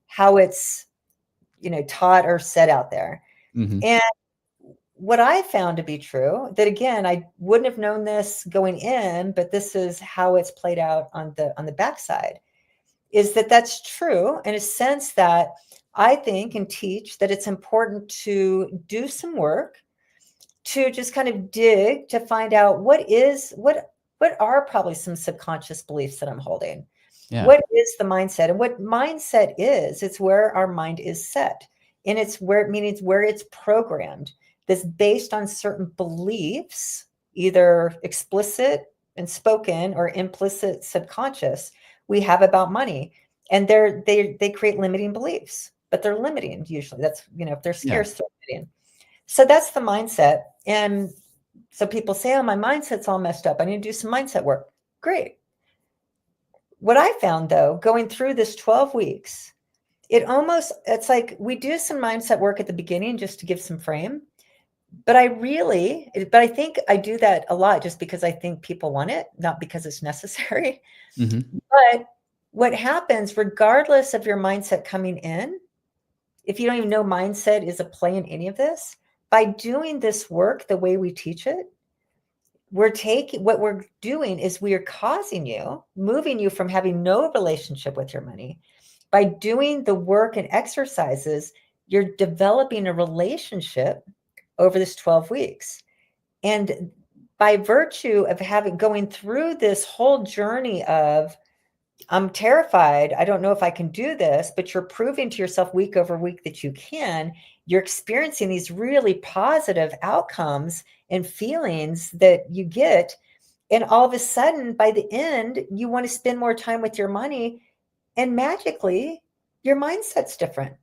how it's, taught or said out there. And what I found to be true, that again, I wouldn't have known this going in, but this is how it's played out on the backside, is that that's true in a sense that I think and teach that it's important to do some work to just kind of dig to find out what are probably some subconscious beliefs that I'm holding. Yeah. What is the mindset? And what mindset is, it's where our mind is set. And it's where it's programmed. That's based on certain beliefs, either explicit and spoken or implicit subconscious, we have about money. And they create limiting beliefs, but they're limiting usually. That's, if they're scarce, they're limiting. So that's the mindset. And so people say, oh, my mindset's all messed up, I need to do some mindset work. Great. What I found though, going through this 12 weeks, it's like we do some mindset work at the beginning just to give some frame. But I think I do that a lot just because I think people want it, not because it's necessary. But what happens, regardless of your mindset coming in, if you don't even know mindset is a play in any of this, by doing this work the way we teach it, what we're doing is we are moving you from having no relationship with your money. By doing the work and exercises, you're developing a relationship over this 12 weeks. And by virtue of going through this whole journey of, I'm terrified, I don't know if I can do this, but you're proving to yourself week over week that you can, you're experiencing these really positive outcomes and feelings that you get. And all of a sudden, by the end, you want to spend more time with your money, and magically, your mindset's different.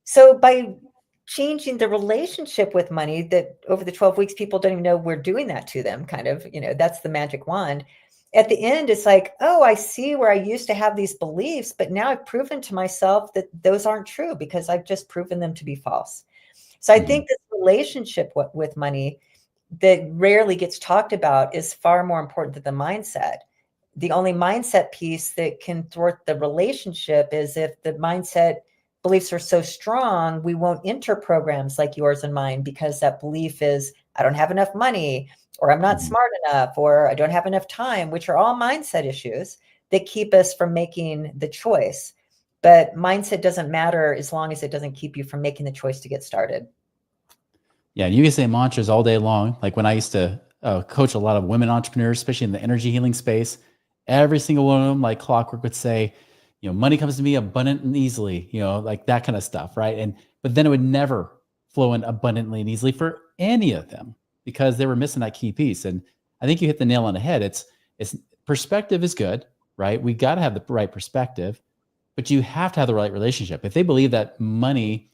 So by changing the relationship with money, that over the 12 weeks, people don't even know we're doing that to them, kind of, that's the magic wand. At the end, it's like, oh, I see where I used to have these beliefs, but now I've proven to myself that those aren't true because I've just proven them to be false. So I think this relationship with money that rarely gets talked about is far more important than the mindset. The only mindset piece that can thwart the relationship is if the mindset beliefs are so strong, we won't enter programs like yours and mine because that belief is, I don't have enough money, or I'm not smart enough, or I don't have enough time, which are all mindset issues that keep us from making the choice. But mindset doesn't matter as long as it doesn't keep you from making the choice to get started. Yeah, you can say mantras all day long. Like when I used to coach a lot of women entrepreneurs, especially in the energy healing space, every single one of them, like clockwork, would say, money comes to me abundant and easily, like that kind of stuff, right? But then it would never flow in abundantly and easily for any of them because they were missing that key piece. And I think you hit the nail on the head. It's perspective is good, right? We got to have the right perspective, but you have to have the right relationship. If they believe that money,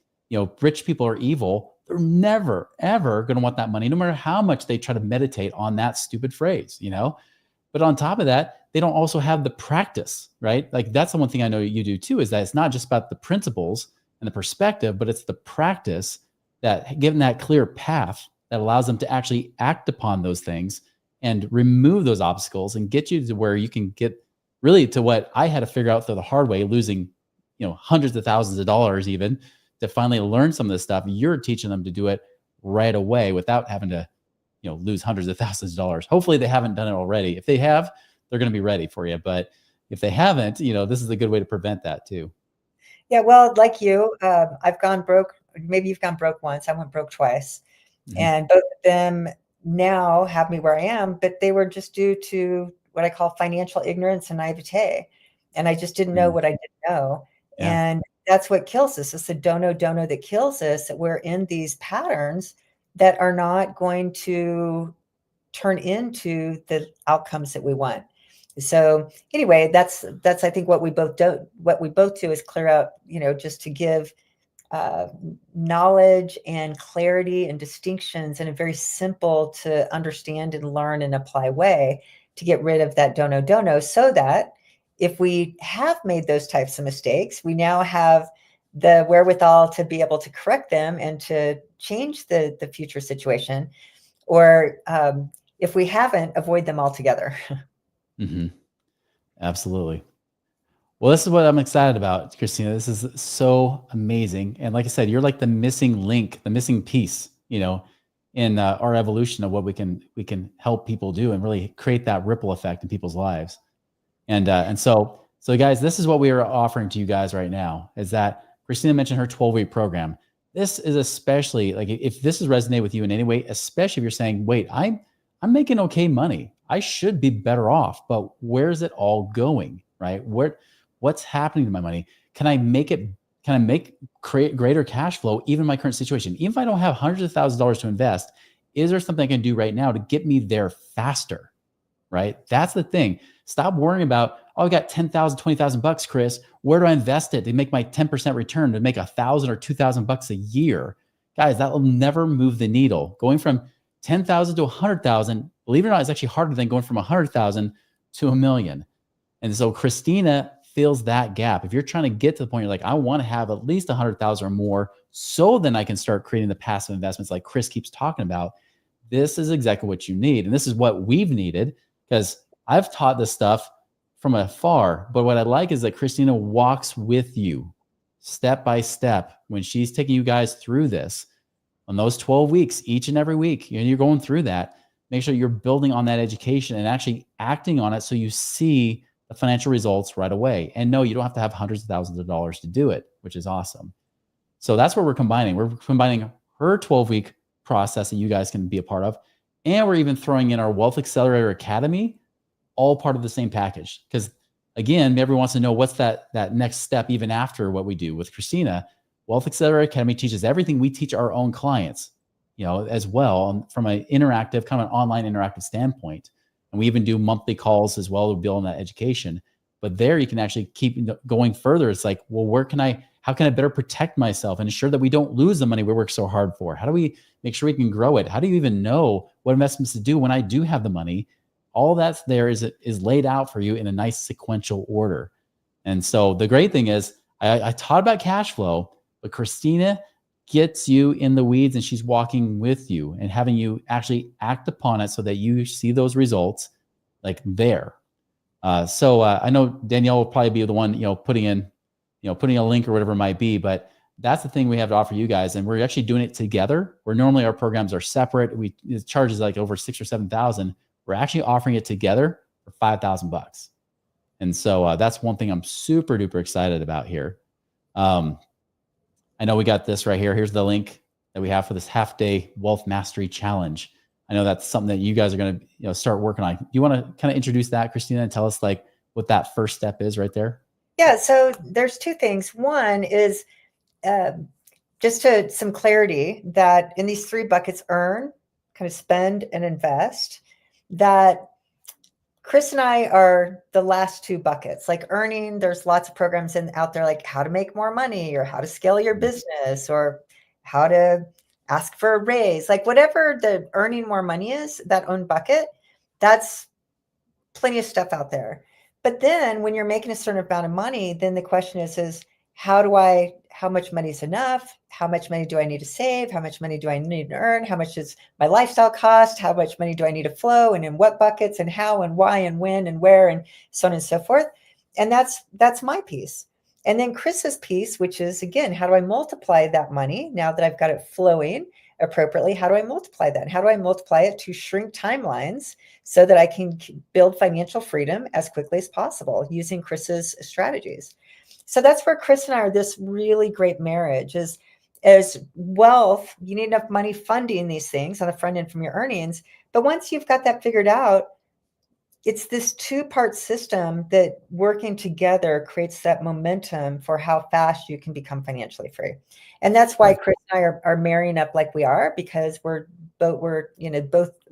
rich people are evil, they're never, ever going to want that money, no matter how much they try to meditate on that stupid phrase, But on top of that, they don't also have the practice, right? Like that's the one thing I know you do too, is that it's not just about the principles and the perspective, but it's the practice that given that clear path that allows them to actually act upon those things and remove those obstacles and get you to where you can get really to what I had to figure out the hard way, losing, hundreds of thousands of dollars even to finally learn some of this stuff. You're teaching them to do it right away without having to, lose hundreds of thousands of dollars. Hopefully they haven't done it already. If they have, they're going to be ready for you. But if they haven't, this is a good way to prevent that too. Yeah. Well, like you, I've gone broke. Maybe you've gone broke once. I went broke twice. Mm-hmm. And both of them now have me where I am, but they were just due to what I call financial ignorance and naivete. And I just didn't know what I didn't know. Yeah. And that's what kills us. It's the don't know that kills us, that we're in these patterns that are not going to turn into the outcomes that we want. So anyway, that's I think what we both do is clear out, just to give knowledge and clarity and distinctions in a very simple to understand and learn and apply way to get rid of that don't know, so that if we have made those types of mistakes, we now have the wherewithal to be able to correct them and to change the future situation, or if we haven't, avoid them altogether. Mm-hmm. Absolutely. Well, this is what I'm excited about, Krisstina. This is so amazing. And like I said, you're like the missing link, the missing piece, in our evolution of what we can help people do and really create that ripple effect in people's lives. And so guys, this is what we are offering to you guys right now, is that Krisstina mentioned her 12-week program. This is especially like, if this has resonated with you in any way, especially if you're saying, wait, I'm making okay money. I should be better off, but where's it all going, right? What's happening to my money? Can I create greater cash flow, even in my current situation? Even if I don't have hundreds of thousands of dollars to invest, is there something I can do right now to get me there faster? Right? That's the thing. Stop worrying about, I got 10,000, 20,000 bucks, Chris. Where do I invest it to make my 10% return, to make 1,000 or 2,000 bucks a year? Guys, that will never move the needle. Going from 10,000 to 100,000, believe it or not, is actually harder than going from 100,000 to $1 million. And so Krisstina fills that gap. If you're trying to get to the point, you're like, I want to have at least 100,000 or more, so then I can start creating the passive investments like Chris keeps talking about. This is exactly what you need. And this is what we've needed, because I've taught this stuff from afar, but what I like is that Krisstina walks with you step by step when she's taking you guys through this on those 12 weeks, each and every week. You're going through that. Make sure you're building on that education and actually acting on it so you see the financial results right away. And no, you don't have to have hundreds of thousands of dollars to do it, which is awesome. So that's what we're combining. We're combining her 12-week process that you guys can be a part of. And we're even throwing in our Wealth Accelerator Academy, all part of the same package. Because again, everyone wants to know what's that next step even after what we do with Krisstina. Wealth Accelerator Academy teaches everything we teach our own clients, as well, from an interactive, kind of an online interactive standpoint. And we even do monthly calls as well to build on that education. But there you can actually keep going further. It's like, well, how can I better protect myself and ensure that we don't lose the money we work so hard for? How do we make sure we can grow it? How do you even know what investments to do when I do have the money? All that's there is laid out for you in a nice sequential order. And so the great thing is I taught about cash flow, but Krisstina gets you in the weeds, and she's walking with you and having you actually act upon it so that you see those results like there. So I know Danielle will probably be the one, putting a link or whatever it might be, but that's the thing we have to offer you guys. And we're actually doing it together, where normally our programs are separate. It charges like over 6,000 or 7,000. We're actually offering it together for $5,000. And so that's one thing I'm super duper excited about here. I know we got this right here. Here's the link that we have for this half-day Wealth Mastery Challenge. I know that's something that you guys are going to start working on. You want to kind of introduce that, Krisstina, and tell us like what that first step is right there? Yeah. So there's two things. One is just some clarity that in these three buckets, earn, kind of spend, and invest, that Chris and I are the last two buckets. Like earning, there's lots of programs out there, like how to make more money or how to scale your business or how to ask for a raise, like whatever the earning more money is, that own bucket, that's plenty of stuff out there. But then when you're making a certain amount of money, then the question is how much money is enough? How much money do I need to save? How much money do I need to earn? How much does my lifestyle cost? How much money do I need to flow, and in what buckets, and how and why and when and where, and so on and so forth. And that's my piece. And then Chris's piece, which is, again, how do I multiply that money now that I've got it flowing appropriately? How do I multiply that? How do I multiply it to shrink timelines so that I can build financial freedom as quickly as possible using Chris's strategies? So that's where Chris and I are this really great marriage is as wealth. You need enough money funding these things on the front end from your earnings. But once you've got that figured out, it's this two-part system that working together creates that momentum for how fast you can become financially free. And that's why Chris and I are marrying up like we are, because we're both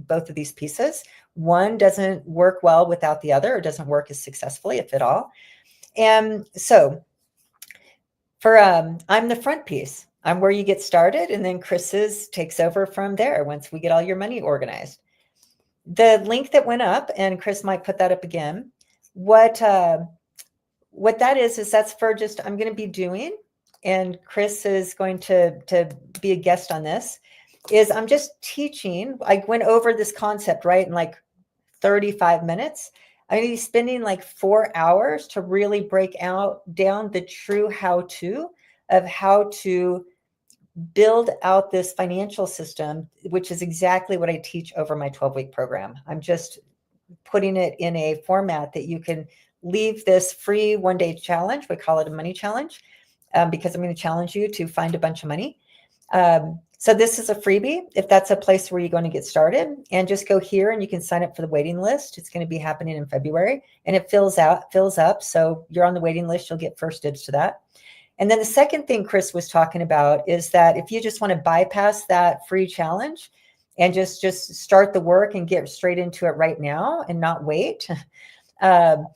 of these pieces. One doesn't work well without the other, or doesn't work as successfully, if at all. And so I'm the front piece. I'm where you get started, and then Chris's takes over from there once we get all your money organized. The link that went up, and Chris might put that up again. What that is that's for just, I'm going to be doing, and Chris is going to be a guest on this, is I'm just teaching. I went over this concept, right, in like 35 minutes. I'm going to be spending like 4 hours to really break down the true how-to of how to build out this financial system, which is exactly what I teach over my 12-week program. I'm just putting it in a format that you can leave this free one-day challenge. We call it a money challenge, because I'm going to challenge you to find a bunch of money. So this is a freebie if that's a place where you're going to get started, and just go here and you can sign up for the waiting list. It's going to be happening in February, and it fills up. So you're on the waiting list. You'll get first dibs to that. And then the second thing Chris was talking about is that if you just want to bypass that free challenge and just start the work and get straight into it right now and not wait, and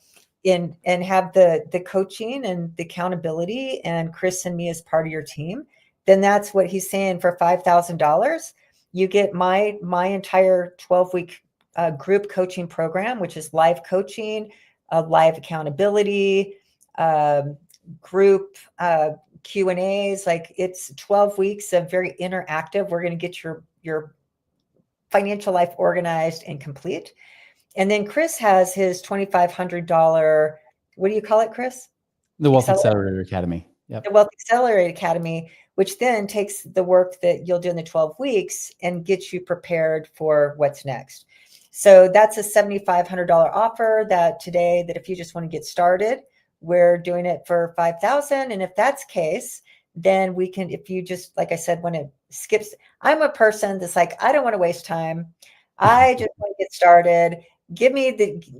have the coaching and the accountability and Chris and me as part of your team, then that's what he's saying. For $5,000, you get my entire 12-week group coaching program, which is live coaching, live accountability, group Q&As. Like, it's 12 weeks of very interactive. We're going to get your financial life organized and complete. And then Chris has his $2,500, what do you call it, Chris? The Wealth Accelerator Academy. Yep. The Wealth Accelerator Academy, which then takes the work that you'll do in the 12 weeks and gets you prepared for what's next. So that's a $7,500 offer that if you just want to get started, we're doing it for $5,000. And if that's the case, then we can, if you just, like I said, when it skips, I'm a person that's like, I don't want to waste time. I just want to get started.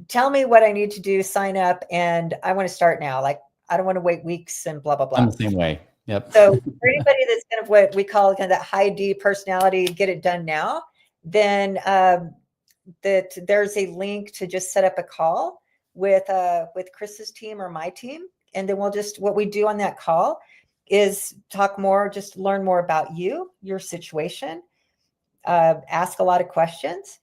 Tell me what I need to do, sign up, and I want to start now. Like, I don't want to wait weeks and blah, blah, blah. I'm the same way. Yep. So for anybody that's kind of what we call kind of that high D personality, get it done now, then that there's a link to just set up a call with Chris's team or my team. And then what we do on that call is talk more, just learn more about you, your situation, ask a lot of questions.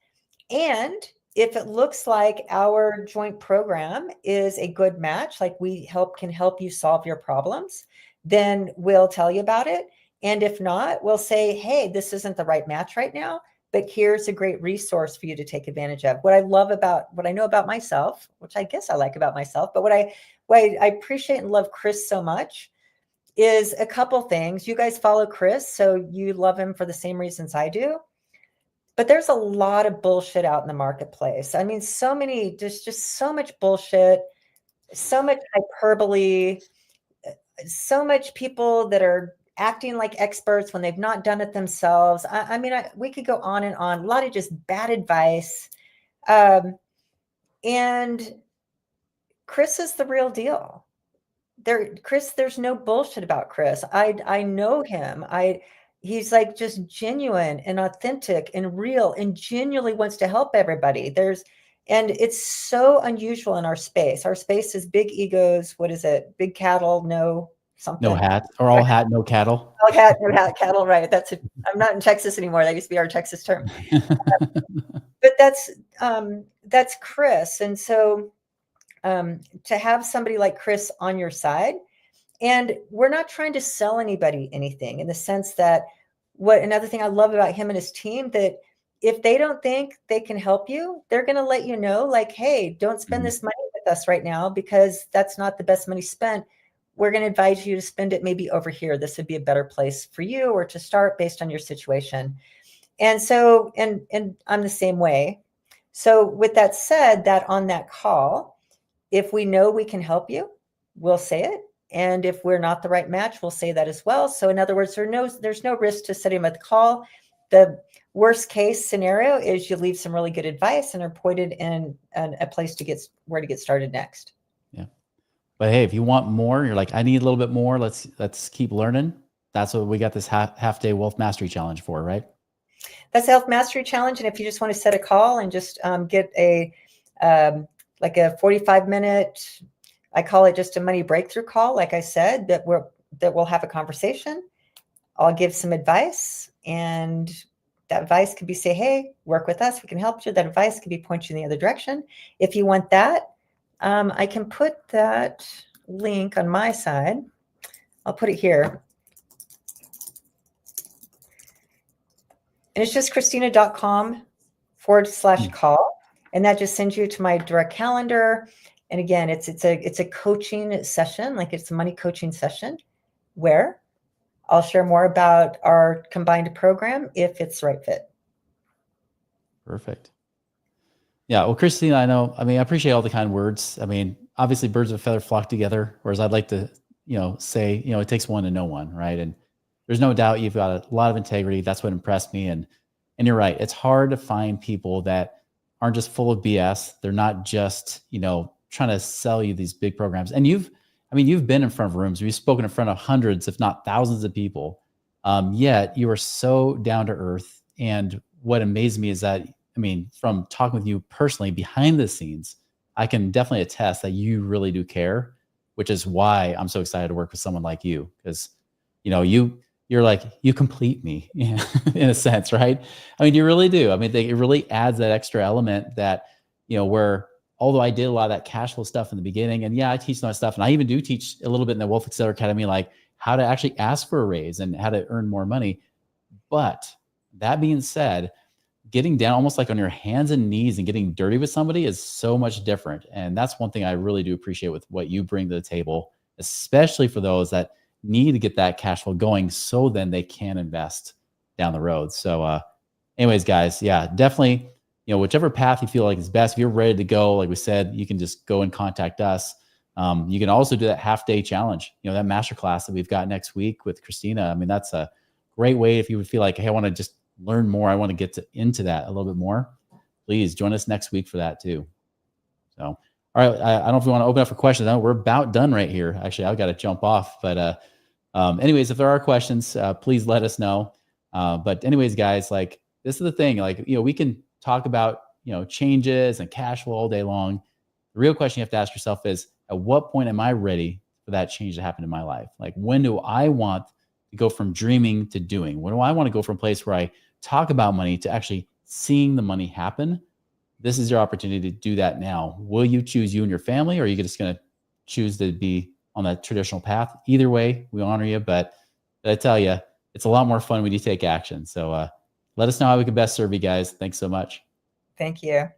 And if it looks like our joint program is a good match, like we can help you solve your problems, then we'll tell you about it. And if not, we'll say, hey, this isn't the right match right now, but here's a great resource for you to take advantage of. What I know about myself, which I guess I like about myself, but what I appreciate and love Chris so much is a couple things. You guys follow Chris, so you love him for the same reasons I do. But there's a lot of bullshit out in the marketplace. I mean, there's just so much bullshit, so much hyperbole, so much people that are acting like experts when they've not done it themselves. I mean, we could go on and on. A lot of just bad advice. And Chris is the real deal. There's no bullshit about Chris. I know him. He's like just genuine and authentic and real and genuinely wants to help everybody. And it's so unusual in our space. Our space is big egos. What is it? Big cattle, no something. No hat, or all hat, no cattle. All hat, no hat, cattle, right. I'm not in Texas anymore. That used to be our Texas term. But that's Chris. And so to have somebody like Chris on your side, and we're not trying to sell anybody anything, in the sense that another thing I love about him and his team, that if they don't think they can help you, they're going to let you know, like, hey, don't spend this money with us right now, because that's not the best money spent. We're going to advise you to spend it maybe over here. This would be a better place for you, or to start based on your situation. And so, and I'm the same way. So with that said, that on that call, if we know we can help you, we'll say it. And if we're not the right match, we'll say that as well. So in other words, there's no risk to setting up a call. The worst case scenario is you leave some really good advice and are pointed in a place to get started next. Yeah. But hey, if you want more, you're like, I need a little bit more. Let's keep learning. That's what we got this half day wealth mastery challenge for, right? That's the Health Mastery Challenge. And if you just want to set a call and just get a 45-minute, I call it just a money breakthrough call. Like I said, that we'll have a conversation. I'll give some advice, and that advice could be say, hey, work with us. We can help you. That advice could be point you in the other direction. If you want that, I can put that link on my side. I'll put it here. And it's just Krisstina.com/call. And that just sends you to my direct calendar. And again, it's a coaching session, like it's a money coaching session, where I'll share more about our combined program if it's the right fit. Perfect. Yeah. Well, Krisstina, I appreciate all the kind words. I mean, obviously birds of a feather flock together, whereas I'd like to, say, it takes one to know one, right? And there's no doubt you've got a lot of integrity. That's what impressed me. And you're right. It's hard to find people that aren't just full of BS. They're not just, trying to sell you these big programs. And you've been in front of rooms. You've spoken in front of hundreds, if not thousands of people. Yet you are so down to earth. And what amazed me is that, from talking with you personally behind the scenes, I can definitely attest that you really do care, which is why I'm so excited to work with someone like you. Because, you're like, you complete me in a sense, right? You really do. It really adds that extra element that, where, although I did a lot of that cash flow stuff in the beginning, and yeah, I teach that stuff. And I even do teach a little bit in the Wealth Accelerator Academy, like how to actually ask for a raise and how to earn more money. But that being said, getting down almost like on your hands and knees and getting dirty with somebody is so much different. And that's one thing I really do appreciate with what you bring to the table, especially for those that need to get that cash flow going so then they can invest down the road. So anyways, guys, yeah, definitely, whichever path you feel like is best. If you're ready to go, like we said, you can just go and contact us. You can also do that half-day challenge, that masterclass that we've got next week with Krisstina. That's a great way if you would feel like, hey, I want to just learn more. I want to get into that a little bit more. Please join us next week for that too. So, all right. I don't know if we want to open up for questions. I know we're about done right here. Actually, I've got to jump off, but anyways, if there are questions, please let us know. But anyways, guys, like this is the thing, like, we can talk about, changes and cash flow all day long. The real question you have to ask yourself is, at what point am I ready for that change to happen in my life? Like, when do I want to go from dreaming to doing? When do I want to go from a place where I talk about money to actually seeing the money happen? This is your opportunity to do that now. Will you choose you and your family, or are you just going to choose to be on that traditional path? Either way, we honor you, but I tell you, it's a lot more fun when you take action. So let us know how we can best serve you guys. Thanks so much. Thank you.